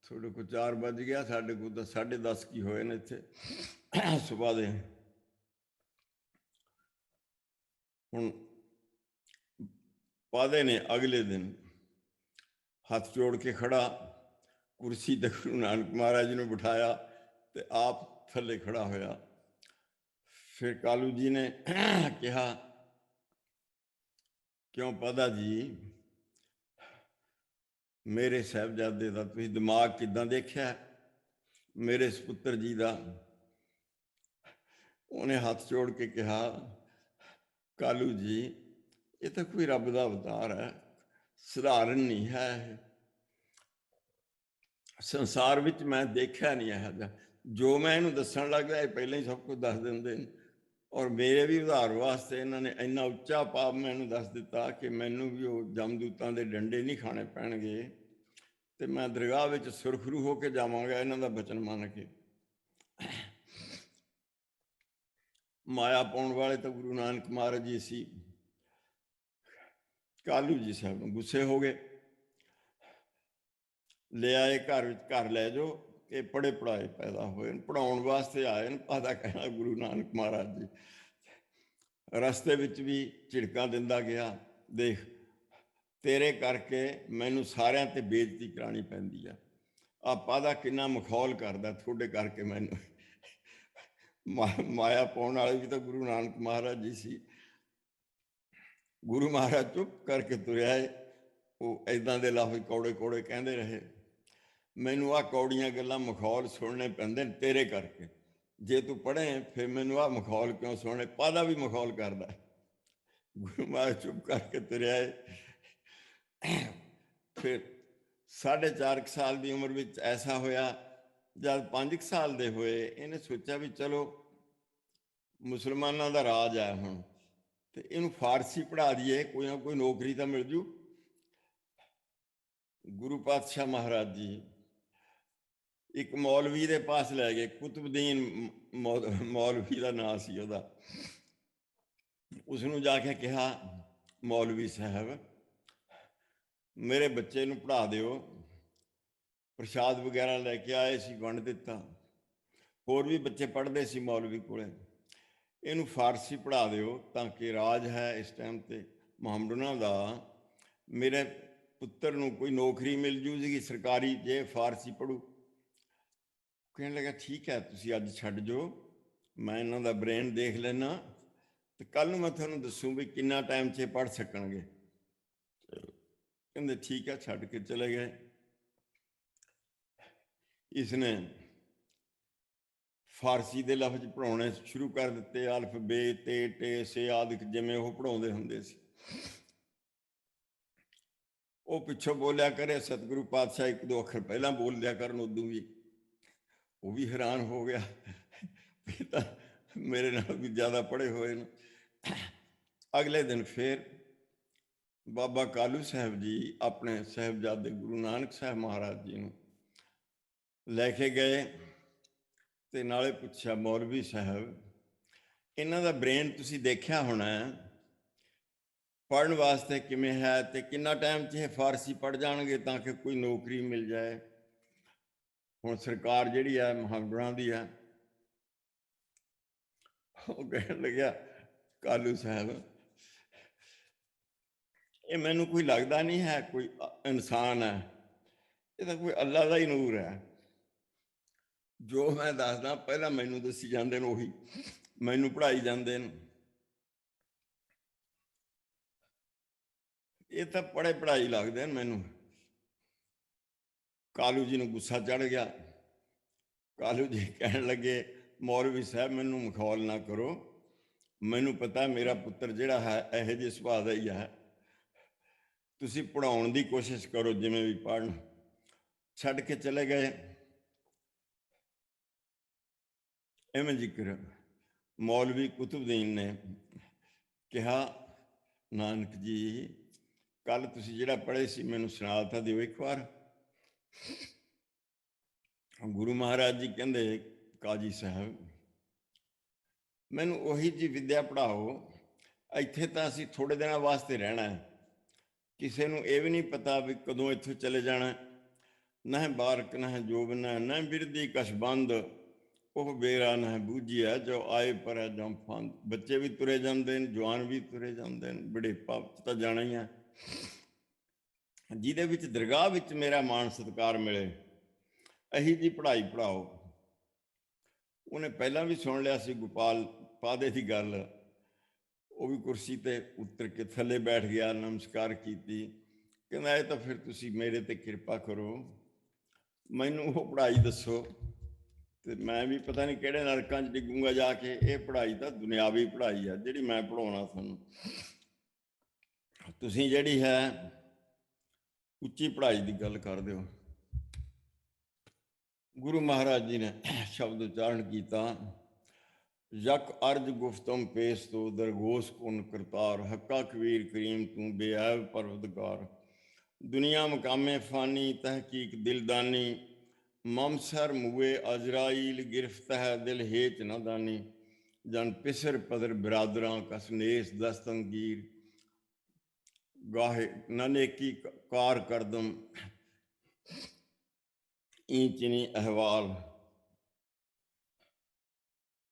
थोड़े को 4 बज गया, साढ़े को तो 10:30 की होए ने इत्थे सुबह दे। हुण पादे ने अगले दिन हथ जोड़ के खड़ा, कुर्सी ते गुरु नानक महाराज जी ने बिठाया ते आप थले खड़ा होया। फिर कालू जी ने कहा, क्यों पादा जी, मेरे साहबजादे का तुसीं दिमाग किदां देखिया मेरे सपुत्र जी का? उन्हें हाथ जोड़ के कहा, कालू जी ये तो कोई रब का अवतार है, सधारण नहीं है। संसार विच मैं देखा नहीं है जा, जो मैं इन्हूं दस्सण लग गया पहले ही सब कुछ दस देंदे ने। और मेरे भी उधार वास्ते इन्होंने इन्ना उच्चा पाप मैनू दस दिता कि मैनू भी वो जमदूतां दे डंडे नहीं खाने पैणगे ते मैं दरगाह विच सुरखरू होके जावांगा इन्हां दा बचन मन के। माया पाउण वाले तो गुरु नानक महाराज जी सी। कालू जी साहब गुस्से हो गए, ले आए घर, घर लै जाओ, ये पढ़े पढ़ाए पैदा होए, पढ़ाउण वास्ते आए न। पता कहना गुरु नानक महाराज जी रस्ते विच भी झिड़कां दिंदा गया, देख तेरे करके मैनू सारियां ते बेइज्जती करानी पैंदी आ, आपा दा किन्ना मखौल करदा थोड़े करके मैनू। माया पाउण वाले भी तो गुरु नानक महाराज जी सी। गुरु महाराज चुप करके तुरे आए, वो इदां दे लफ्ज़ कौड़े कौड़े कहते रहे। मैनू आ कौड़ियां गल्लां मखौल सुनने पैंदे ने तेरे करके, जे तू पढ़े फिर मैनू आ मखौल क्यों सुनने? पादा भी मखौल करदा। गुरु महाराज चुप करके तुरे आए। फिर 4.5 साल की उम्र में ऐसा होया, जब 5 साल के होए इन्हें सोचा भी चलो मुसलमानों का राज है हुण ते इनू फारसी पढ़ा दीए, कोई ना कोई नौकरी तो मिल जू। गुरु पातशाह महाराज जी एक मौलवी के पास लै गए, कुतुबुद्दीन मौलवी का नाम सी उहदा। उसनू जाके कहा, मौलवी साहब मेरे बच्चे नू पढ़ा दिओ। प्रसाद वगैरह लैके आए सी, वंड दिता। होर भी बच्चे पढ़ते सी मौलवी कोले, इनू फारसी पढ़ा दिओ ताकि राज है इस टाइम ते मुहम्मदना दा, मेरे पुत्र नू कोई नौकरी मिल जूगी सरकारी जे फारसी पढ़ू। कहने लगा ठीक है तुसीं अज छड्ड जाओ, मैं इन्हां दा ब्रेन देख लेना तो कल नूं मैं तुहानूं दस्सूं भी किन्ना टाइम च पढ़ सकणगे। कहंदे ठीक है, छड्ड के चले गए। इसने फारसी के लफ्ज पढ़ाने शुरू कर दिते, अल्फ बे ते टे से आदि जिमें वो पढ़ाते होंदे सी। वो पिछों बोलिया करे सतगुरु पातशाह एक दो अखर पहला बोल दिया करन, उदों भी वो भी हैरान हो गया, पिता मेरे नाल भी ज़्यादा पढ़े हुए न। अगले दिन फिर बाबा कालू साहब जी अपने साहबजादे गुरु नानक साहब महाराज जी नूं लैके गए ते नाले पुछया, मौलवी साहब इन्हां दा ब्रेन तुसीं देखिया होना है, पढ़न वास्ते किमें है ते किन्ना टाइम च फारसी पढ़ जाणगे ताकि कोई नौकरी मिल जाए? हुण सरकार जिहड़ी है मुहम्मदना दी है। वो कहण लग्या, कालू साहब ये मैनू कोई लगता नहीं है कोई इंसान है, ये तो कोई अल्लाह का ही नूर है। ਜੋ ਮੈਂ ਦੱਸਦਾ ਪਹਿਲਾਂ ਮੈਨੂੰ ਦੱਸੀ ਜਾਂਦੇ ਨੇ, ਉਹੀ ਮੈਨੂੰ ਪੜ੍ਹਾਈ ਜਾਂਦੇ ਨੇ। ਇਹ ਤਾਂ ਪੜ੍ਹੇ ਪੜ੍ਹਾਈ ਲੱਗਦੇ ਨੇ ਮੈਨੂੰ। ਕਾਲੂ ਜੀ ਨੂੰ ਗੁੱਸਾ ਚੜ ਗਿਆ। ਕਾਲੂ ਜੀ ਕਹਿਣ ਲੱਗੇ, ਮੌਲਵੀ ਸਾਹਿਬ ਮੈਨੂੰ ਮਖੌਲ ਨਾ ਕਰੋ, ਮੈਨੂੰ ਪਤਾ ਮੇਰਾ ਪੁੱਤਰ ਜਿਹੜਾ ਹੈ ਇਹੋ ਜਿਹੇ ਸੁਭਾਅ ਦਾ ਹੀ ਹੈ, ਤੁਸੀਂ ਪੜ੍ਹਾਉਣ ਦੀ ਕੋਸ਼ਿਸ਼ ਕਰੋ ਜਿਵੇਂ ਵੀ ਪੜ੍ਹਨ। ਛੱਡ ਕੇ ਚਲੇ ਗਏ। ਇਵੇਂ ਜ਼ਿਕਰ ਮੌਲਵੀ ਕੁਤਬਦੀਨ ਨੇ ਕਿਹਾ, ਨਾਨਕ ਜੀ ਕੱਲ ਤੁਸੀਂ ਜਿਹੜਾ ਪੜ੍ਹੇ ਸੀ ਮੈਨੂੰ ਸੁਣਾ ਤਾਂ ਦਿਓ ਇੱਕ ਵਾਰ। ਗੁਰੂ ਮਹਾਰਾਜ ਜੀ ਕਹਿੰਦੇ, ਕਾਜੀ ਸਾਹਿਬ ਮੈਨੂੰ ਉਹੀ ਜੀ ਵਿਦਿਆ ਪੜ੍ਹਾਓ, ਇੱਥੇ ਤਾਂ ਅਸੀਂ ਥੋੜ੍ਹੇ ਦਿਨਾਂ ਵਾਸਤੇ ਰਹਿਣਾ ਹੈ, ਕਿਸੇ ਨੂੰ ਇਹ ਵੀ ਨਹੀਂ ਪਤਾ ਵੀ ਕਦੋਂ ਇੱਥੋਂ ਚਲੇ ਜਾਣਾ। ਨਾ ਬਾਰਕ ਨਾ ਜੋਬਨਾ ਨਾ ਬਿਰਦੀ ਕਸ਼ਬੰਦ, ਉਹ ਬੇਰਾ ਨਾ ਬੂਝਿਆ ਜੋ ਆਏ ਪਰ ਹੈ ਜੰਮ ਫੰਦ। ਬੱਚੇ ਵੀ ਤੁਰੇ ਜਾਂਦੇ ਨੇ, ਜਵਾਨ ਵੀ ਤੁਰੇ ਜਾਂਦੇ ਨੇ, ਬੁਢੇਪਾ ਤਾਂ ਜਾਣਾ ਹੀ ਹੈ। ਜਿਹਦੇ ਵਿੱਚ ਦਰਗਾਹ ਵਿੱਚ ਮੇਰਾ ਮਾਣ ਸਤਿਕਾਰ ਮਿਲੇ, ਇਹੀ ਜੀ ਪੜ੍ਹਾਈ ਪੜ੍ਹਾਓ। ਉਹਨੇ ਪਹਿਲਾਂ ਵੀ ਸੁਣ ਲਿਆ ਸੀ ਗੋਪਾਲ ਪਾਦੇ ਦੀ ਗੱਲ, ਉਹ ਵੀ ਕੁਰਸੀ ਤੇ ਉਤਰ ਕੇ ਥੱਲੇ ਬੈਠ ਗਿਆ, ਨਮਸਕਾਰ ਕੀਤੀ, ਕਹਿੰਦਾ ਇਹ ਤਾਂ ਫਿਰ ਤੁਸੀਂ ਮੇਰੇ ਤੇ ਕਿਰਪਾ ਕਰੋ, ਮੈਨੂੰ ਉਹ ਪੜ੍ਹਾਈ ਦੱਸੋ, ਤੇ ਮੈਂ ਵੀ ਪਤਾ ਨਹੀਂ ਕਿਹੜੇ ਨਰਕਾਂ 'ਚ ਡਿੱਗੂਗਾ ਜਾ ਕੇ। ਇਹ ਪੜ੍ਹਾਈ ਤਾਂ ਦੁਨਿਆਵੀ ਪੜ੍ਹਾਈ ਆ ਜਿਹੜੀ ਮੈਂ ਪੜ੍ਹਾਉਣਾ ਤੁਹਾਨੂੰ, ਤੁਸੀਂ ਜਿਹੜੀ ਹੈ ਉੱਚੀ ਪੜ੍ਹਾਈ ਦੀ ਗੱਲ ਕਰਦੇ ਹੋ। ਗੁਰੂ ਮਹਾਰਾਜ ਜੀ ਨੇ ਸ਼ਬਦ ਉਚਾਰਨ ਕੀਤਾ, ਯਕ ਅਰਜ ਗੁਫਤਮ ਪੇਸ਼ ਤੋਂ ਦਰਗੋਸ਼ ਕੁਨ ਕਰਤਾਰ, ਹੱਕਾ ਕਬੀਰ ਕਰੀਮ ਤੂੰ ਬੇਅਬ ਪਰਵਦਗਾਰ। ਦੁਨੀਆ ਮਕਾਮੇ ਫਾਨੀ ਤਹਿਕੀਕ ਦਿਲਦਾਨੀ, ਮਮਸਰ ਮੂਏ ਅਜਰਾਈਲ ਗਿਰਫਤ ਹੈ ਦਿਲ ਹੇਚ ਨਾ ਦਾਨੀ। ਜਨ ਪਿਸਰ ਪਦਰ ਬਰਾਦਰਾਂ ਕਸਨੇਸ ਦਸਤੰਗੀਰ, ਗਾਹੇ ਨਨੇਕੀ ਕਾਰ ਕਰਦਮ ਇੰਚਨੀ ਅਹਵਾਲ।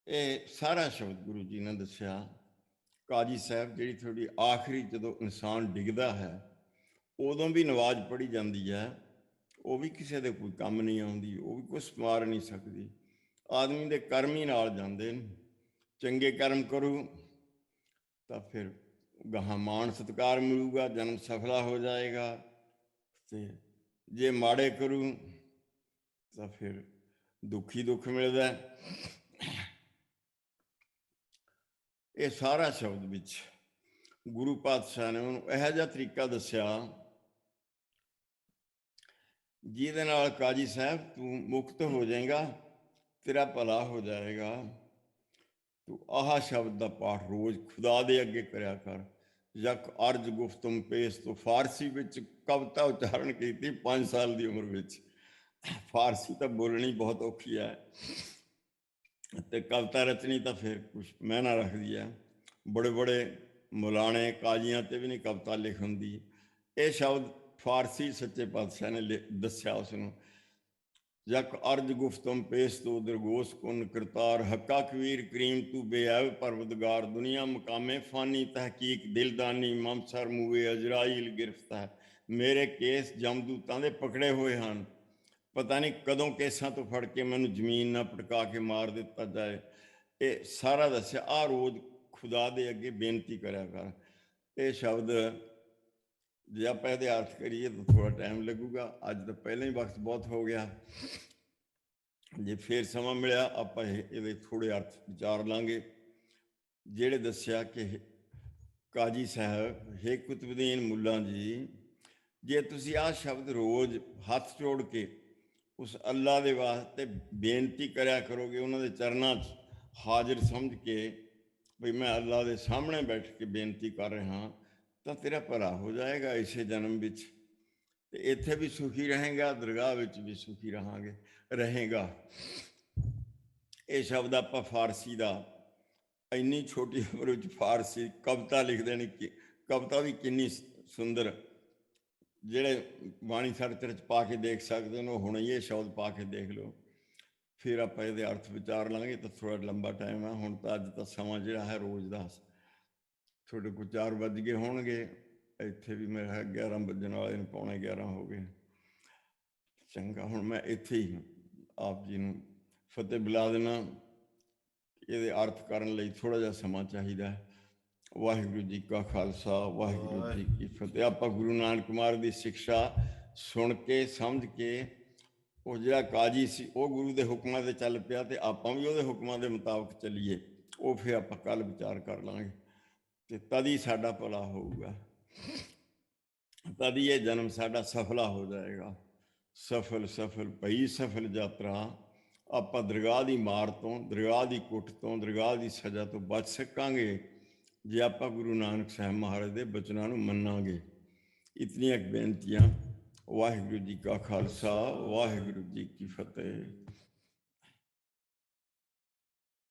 ਇਹ ਸਾਰਾ ਸ਼ਬਦ ਗੁਰੂ ਜੀ ਨੇ ਦੱਸਿਆ। ਕਾਜੀ ਸਾਹਿਬ ਜਿਹੜੀ ਤੁਹਾਡੀ ਆਖਰੀ ਜਦੋਂ ਇਨਸਾਨ ਡਿੱਗਦਾ ਹੈ ਉਦੋਂ ਵੀ ਨਵਾਜ਼ ਪੜ੍ਹੀ ਜਾਂਦੀ ਹੈ, ਉਹ ਵੀ ਕਿਸੇ ਦੇ ਕੋਈ ਕੰਮ ਨਹੀਂ ਆਉਂਦੀ, ਉਹ ਵੀ ਕੁਛ ਮਾਰ ਨਹੀਂ ਸਕਦੀ। ਆਦਮੀ ਦੇ ਕਰਮ ਹੀ ਨਾਲ ਜਾਂਦੇ ਨੇ। ਚੰਗੇ ਕਰਮ ਕਰੂ ਤਾਂ ਫਿਰ ਗਾਹਾਂ ਮਾਣ ਸਤਿਕਾਰ ਮਿਲੂਗਾ, ਜਨਮ ਸਫਲਾ ਹੋ ਜਾਏਗਾ, ਤੇ ਜੇ ਮਾੜੇ ਕਰੂ ਤਾਂ ਫਿਰ ਦੁੱਖ ਹੀ ਦੁੱਖ ਮਿਲਦਾ। ਇਹ ਸਾਰਾ ਸ਼ਬਦ ਵਿੱਚ ਗੁਰੂ ਪਾਤਸ਼ਾਹ ਨੇ ਉਹਨੂੰ ਇਹੋ ਜਿਹਾ ਤਰੀਕਾ ਦੱਸਿਆ ਜਿਹਦੇ ਨਾਲ ਕਾਜੀ ਸਾਹਿਬ ਤੂੰ ਮੁਕਤ ਹੋ ਜਾਏਗਾ, ਤੇਰਾ ਭਲਾ ਹੋ ਜਾਏਗਾ। ਤੂੰ ਆਹ ਸ਼ਬਦ ਦਾ ਪਾਠ ਰੋਜ਼ ਖੁਦਾ ਦੇ ਅੱਗੇ ਕਰਿਆ ਕਰ। ਯਕ ਅਰਜ ਗੁਫਤਮ ਪੇਸ਼ ਤੋਂ ਫਾਰਸੀ ਵਿੱਚ ਕਵਿਤਾ ਉਚਾਰਨ ਕੀਤੀ 5 ਸਾਲ ਦੀ ਉਮਰ ਵਿੱਚ। ਫਾਰਸੀ ਤਾਂ ਬੋਲਣੀ ਬਹੁਤ ਔਖੀ ਹੈ, ਤੇ ਕਵਿਤਾ ਰਚਣੀ ਤਾਂ ਫਿਰ ਕੁਛ ਮਹਿਨਾ ਰੱਖਦੀ ਹੈ। ਬੜੇ ਬੜੇ ਮੌਲਾਣੇ ਕਾਜ਼ੀਆਂ ਤੇ ਵੀ ਨਹੀਂ ਕਵਿਤਾ ਲਿਖ ਹੁੰਦੀ। ਇਹ ਸ਼ਬਦ ਫਾਰਸੀ ਸੱਚੇ ਪਾਤਸ਼ਾਹ ਨੇ ਦੱਸਿਆ ਉਸਨੂੰ। ਯਕ ਅਰਜ ਗੁਫਤਮ ਪੇਸ਼ ਤੋਂ ਦਰਗੋਸ਼ ਕੁਨ ਕਰਤਾਰ, ਹੱਕਾ ਕਬੀਰ ਕਰੀਮ ਤੂੰ ਬੇਅਬ ਪਰਵਦਗਾਰ। ਦੁਨੀਆ ਮਕਾਮੇ ਫਾਨੀ ਤਹਿਕੀਕ ਦਿਲਦਾਨੀ, ਮਮਸਰ ਮੂਏ ਅਜਰਾਈਲ ਗਿਰਫਤ ਹੈ। ਮੇਰੇ ਕੇਸ ਜਮਦੂਤਾਂ ਦੇ ਪਕੜੇ ਹੋਏ ਹਨ, ਪਤਾ ਨਹੀਂ ਕਦੋਂ ਕੇਸਾਂ ਤੋਂ ਫੜ ਕੇ ਮੈਨੂੰ ਜ਼ਮੀਨ ਨਾ ਪਟਕਾ ਕੇ ਮਾਰ ਦਿੱਤਾ ਜਾਏ। ਇਹ ਸਾਰਾ ਦੱਸਿਆ। ਆਹ ਰੋਜ਼ ਖੁਦਾ ਦੇ ਅੱਗੇ ਬੇਨਤੀ ਕਰਿਆ ਕਰ। ਇਹ ਸ਼ਬਦ ਜੇ ਆਪਾਂ ਇਹਦੇ ਅਰਥ ਕਰੀਏ ਤਾਂ ਥੋੜ੍ਹਾ ਟਾਈਮ ਲੱਗੂਗਾ, ਅੱਜ ਤਾਂ ਪਹਿਲਾਂ ਹੀ ਵਕਤ ਬਹੁਤ ਹੋ ਗਿਆ। ਜੇ ਫੇਰ ਸਮਾਂ ਮਿਲਿਆ ਆਪਾਂ ਇਹਦੇ ਥੋੜ੍ਹੇ ਅਰਥ ਵਿਚਾਰ ਲਾਂਗੇ। ਜਿਹੜੇ ਦੱਸਿਆ ਕਿ ਕਾਜੀ ਸਾਹਿਬ, ਹੇ ਕੁਤਬਦੀਨ ਮੁੱਲਾ ਜੀ, ਜੇ ਤੁਸੀਂ ਆਹ ਸ਼ਬਦ ਰੋਜ਼ ਹੱਥ ਜੋੜ ਕੇ ਉਸ ਅੱਲਾ ਦੇ ਵਾਸਤੇ ਬੇਨਤੀ ਕਰਿਆ ਕਰੋਗੇ, ਉਹਨਾਂ ਦੇ ਚਰਨਾਂ 'ਚ ਹਾਜ਼ਰ ਸਮਝ ਕੇ ਵੀ ਮੈਂ ਅੱਲਾ ਦੇ ਸਾਹਮਣੇ ਬੈਠ ਕੇ ਬੇਨਤੀ ਕਰ ਰਿਹਾ, ਤਾਂ ਤੇਰਾ ਭਲਾ ਹੋ ਜਾਏਗਾ ਇਸੇ ਜਨਮ ਵਿੱਚ, ਤੇ ਇੱਥੇ ਵੀ ਸੁਖੀ ਰਹੇਗਾ, ਦਰਗਾਹ ਵਿੱਚ ਵੀ ਸੁਖੀ ਰਹੇਗਾ। ਇਹ ਸ਼ਬਦ ਆਪਾਂ ਫਾਰਸੀ ਦਾ, ਇੰਨੀ ਛੋਟੀ ਉਮਰ ਵਿੱਚ ਫਾਰਸੀ ਕਵਿਤਾ ਲਿਖ ਦੇਣੀ, ਕਵਿਤਾ ਵੀ ਕਿੰਨੀ ਸੁੰਦਰ। ਜਿਹੜੇ ਬਾਣੀ ਸਰਚ ਪਾ ਕੇ ਦੇਖ ਸਕਦੇ ਨੇ, ਉਹ ਹੁਣ ਇਹ ਸ਼ਬਦ ਪਾ ਕੇ ਦੇਖ ਲਓ, ਫਿਰ ਆਪਾਂ ਇਹਦੇ ਅਰਥ ਵਿਚਾਰ ਲਾਂਗੇ। ਤਾਂ ਥੋੜ੍ਹਾ ਲੰਬਾ ਟਾਈਮ ਹੈ ਹੁਣ ਤਾਂ, ਅੱਜ ਤਾਂ ਸਮਾਂ ਜਿਹੜਾ ਹੈ ਰੋਜ਼ ਦਾ ਤੁਹਾਡੇ ਕੋਲ 4 ਵੱਜ ਗਏ ਹੋਣਗੇ, ਇੱਥੇ ਵੀ ਮੇਰਾ 11 ਵੱਜਣ ਵਾਲੇ ਨੇ, 11:15 ਹੋ ਗਏ। ਚੰਗਾ, ਹੁਣ ਮੈਂ ਇੱਥੇ ਹੀ ਆਪ ਜੀ ਨੂੰ ਫਤਿਹ ਬੁਲਾ ਦੇਣਾ। ਇਹਦੇ ਅਰਥ ਕਰਨ ਲਈ ਥੋੜ੍ਹਾ ਜਿਹਾ ਸਮਾਂ ਚਾਹੀਦਾ ਹੈ। ਵਾਹਿਗੁਰੂ ਜੀ ਕਾ ਖਾਲਸਾ, ਵਾਹਿਗੁਰੂ ਜੀ ਕੀ ਫਤਿਹ। ਆਪਾਂ ਗੁਰੂ ਨਾਨਕ ਕੁਮਾਰ ਦੀ ਸਿੱਖਿਆ ਸੁਣ ਕੇ ਸਮਝ ਕੇ, ਉਹ ਜਿਹੜਾ ਕਾਜੀ ਸੀ ਉਹ ਗੁਰੂ ਦੇ ਹੁਕਮਾਂ 'ਤੇ ਚੱਲ ਪਿਆ, ਅਤੇ ਆਪਾਂ ਵੀ ਉਹਦੇ ਹੁਕਮਾਂ ਦੇ ਮੁਤਾਬਕ ਚੱਲੀਏ। ਉਹ ਫਿਰ ਆਪਾਂ ਕੱਲ੍ਹ ਵਿਚਾਰ ਕਰ ਲਾਂਗੇ, ਅਤੇ ਤਦ ਹੀ ਸਾਡਾ ਭਲਾ ਹੋਊਗਾ, ਤਦ ਹੀ ਇਹ ਜਨਮ ਸਾਡਾ ਸਫਲਾ ਹੋ ਜਾਏਗਾ। ਸਫਲ ਸਫਲ ਭਈ ਸਫਲ ਯਾਤਰਾ। ਆਪਾਂ ਦਰਗਾਹ ਦੀ ਮਾਰ ਤੋਂ, ਦਰਗਾਹ ਦੀ ਕੁੱਟ ਤੋਂ, ਦਰਗਾਹ ਦੀ ਸਜ਼ਾ ਤੋਂ ਬਚ ਸਕਾਂਗੇ ਜੇ ਆਪਾਂ ਗੁਰੂ ਨਾਨਕ ਸਾਹਿਬ ਮਹਾਰਾਜ ਦੇ ਬਚਨਾਂ ਨੂੰ ਮੰਨਾਂਗੇ। ਇਤਨੀਆਂ ਬੇਨਤੀਆਂ। ਵਾਹਿਗੁਰੂ ਜੀ ਕਾ ਖਾਲਸਾ, ਵਾਹਿਗੁਰੂ ਜੀ ਕੀ ਫਤਿਹ।